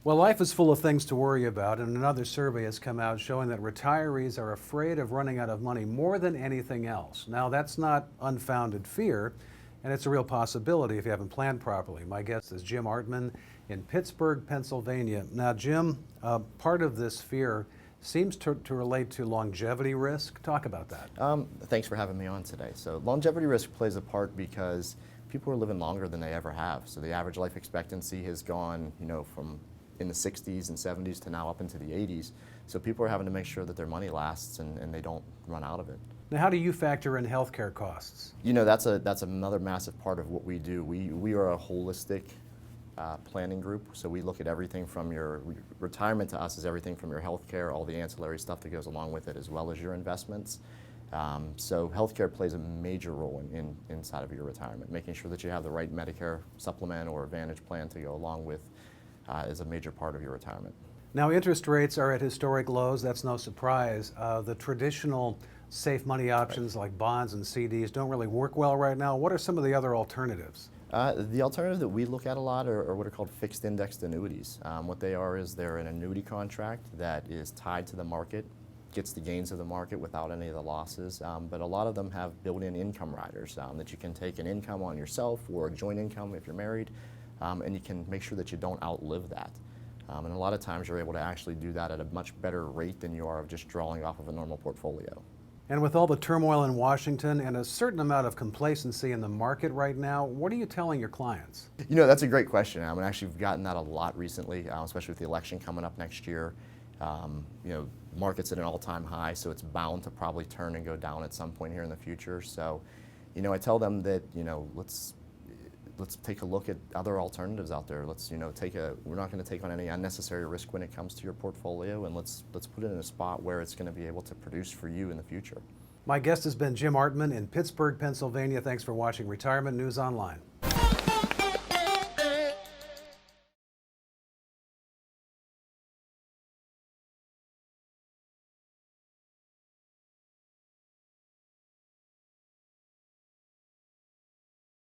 Well, life is full of things to worry about, and another survey has come out showing that retirees are afraid of running out of money more than anything else. Now, that's not unfounded fear, and it's a real possibility if you haven't planned properly. My guest is Jim Artman in Pittsburgh, Pennsylvania. Now, Jim, part of this fear seems to relate to longevity risk. Talk about that. Thanks for having me on today. So longevity risk plays a part because people are living longer than they ever have. So the average life expectancy has gone, from in the 60s and 70s to now up into the 80s. So people are having to make sure that their money lasts and they don't run out of it. Now, how do you factor in healthcare costs? That's another massive part of what we do. We are a holistic planning group, so we look at everything from your retirement. To us is everything from your healthcare, all the ancillary stuff that goes along with it, as well as your investments. So healthcare plays a major role inside of your retirement. Making sure that you have the right Medicare supplement or Advantage plan to go along with is a major part of your retirement. Now, interest rates are at historic lows. That's no surprise. The traditional safe money options like bonds and CDs don't really work well right now. What are some of the other alternatives? The alternative that we look at a lot are what are called fixed indexed annuities. What they are is they're an annuity contract that is tied to the market, gets the gains of the market without any of the losses, but a lot of them have built-in income riders that you can take an income on yourself or a joint income if you're married, and you can make sure that you don't outlive that. And a lot of times you're able to actually do that at a much better rate than you are of just drawing off of a normal portfolio. And with all the turmoil in Washington and a certain amount of complacency in the market right now, what are you telling your clients? That's a great question. Actually, we've gotten that a lot recently, especially with the election coming up next year. Market's at an all-time high, so it's bound to probably turn and go down at some point here in the future. So, I tell them that, let's take a look at other alternatives out there. We're not going to take on any unnecessary risk when it comes to your portfolio, and let's put it in a spot where it's going to be able to produce for you in the future. My guest has been Jim Artman in Pittsburgh, Pennsylvania. Thanks for watching Retirement News Online.